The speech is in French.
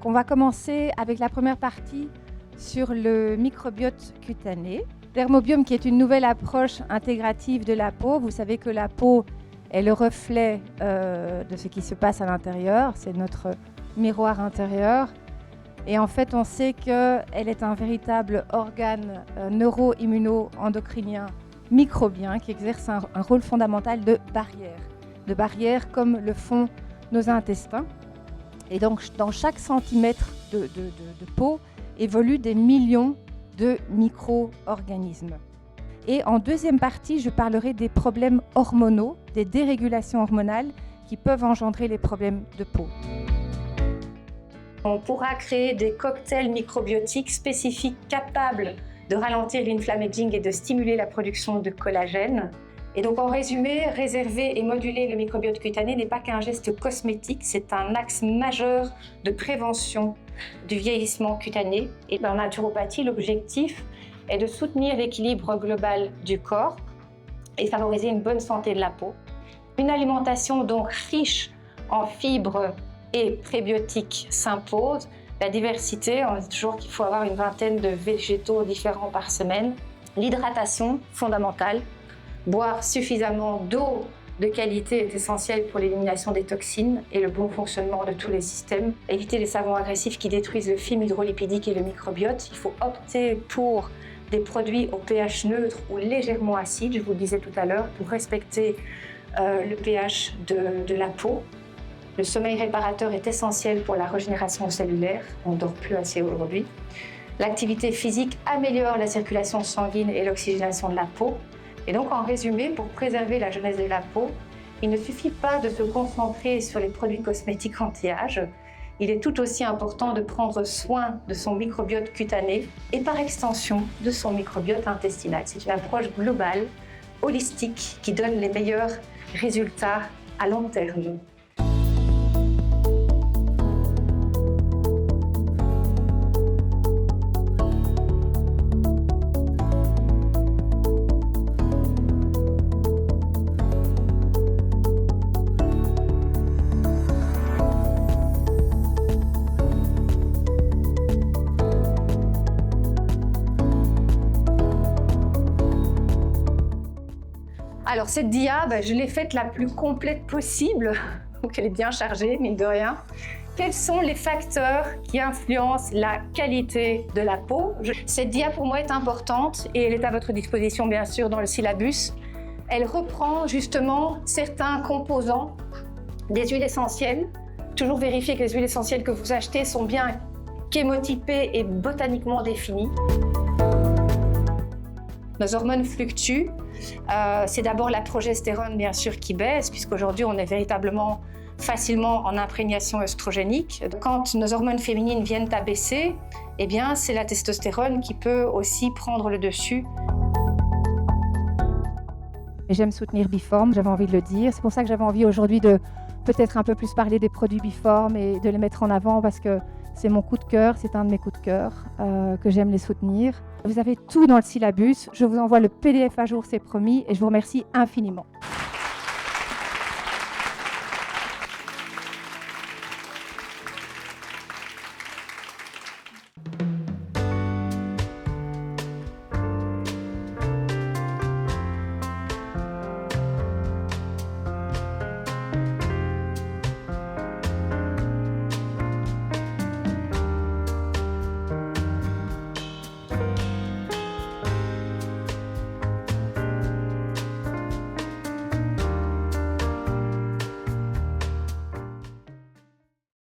Donc on va commencer avec la première partie sur le microbiote cutané. Dermobiome qui est une nouvelle approche intégrative de la peau. Vous savez que la peau est le reflet de ce qui se passe à l'intérieur, c'est notre miroir intérieur. Et en fait, on sait qu'elle est un véritable organe neuro-immuno-endocrinien microbien qui exerce un rôle fondamental de barrière comme le font nos intestins. Et donc, dans chaque centimètre de peau évoluent des millions de micro-organismes. Et en deuxième partie, je parlerai des problèmes hormonaux, des dérégulations hormonales qui peuvent engendrer les problèmes de peau. On pourra créer des cocktails microbiotiques spécifiques capables de ralentir l'inflammaging et de stimuler la production de collagène. Et donc en résumé, réserver et moduler le microbiote cutané n'est pas qu'un geste cosmétique, c'est un axe majeur de prévention du vieillissement cutané. Et en naturopathie, l'objectif est de soutenir l'équilibre global du corps et favoriser une bonne santé de la peau. Une alimentation donc riche en fibres et prébiotiques s'impose. La diversité, on dit toujours qu'il faut avoir une vingtaine de végétaux différents par semaine. L'hydratation, fondamentale. Boire suffisamment d'eau de qualité est essentiel pour l'élimination des toxines et le bon fonctionnement de tous les systèmes. Éviter les savons agressifs qui détruisent le film hydrolipidique et le microbiote. Il faut opter pour des produits au pH neutre ou légèrement acide, je vous le disais tout à l'heure, pour respecter le pH de la peau. Le sommeil réparateur est essentiel pour la régénération cellulaire. On ne dort plus assez aujourd'hui. L'activité physique améliore la circulation sanguine et l'oxygénation de la peau. Et donc, en résumé, pour préserver la jeunesse de la peau, il ne suffit pas de se concentrer sur les produits cosmétiques anti-âge. Il est tout aussi important de prendre soin de son microbiote cutané et par extension de son microbiote intestinal. C'est une approche globale, holistique, qui donne les meilleurs résultats à long terme. Alors cette dia, je l'ai faite la plus complète possible, donc elle est bien chargée, mine de rien. Quels sont les facteurs qui influencent la qualité de la peau? Cette dia pour moi est importante et elle est à votre disposition bien sûr dans le syllabus. Elle reprend justement certains composants des huiles essentielles. Toujours vérifier que les huiles essentielles que vous achetez sont bien chémotypées et botaniquement définies. Nos hormones fluctuent. C'est d'abord la progestérone, bien sûr, qui baisse, puisqu'aujourd'hui, on est véritablement facilement en imprégnation œstrogénique. Quand nos hormones féminines viennent à baisser, eh bien, c'est la testostérone qui peut aussi prendre le dessus. J'aime soutenir Biform, j'avais envie de le dire. C'est pour ça que j'avais envie aujourd'hui de peut-être un peu plus parler des produits Biform et de les mettre en avant parce que c'est mon coup de cœur, c'est un de mes coups de cœur, que j'aime les soutenir. Vous avez tout dans le syllabus, je vous envoie le PDF à jour, c'est promis, et je vous remercie infiniment.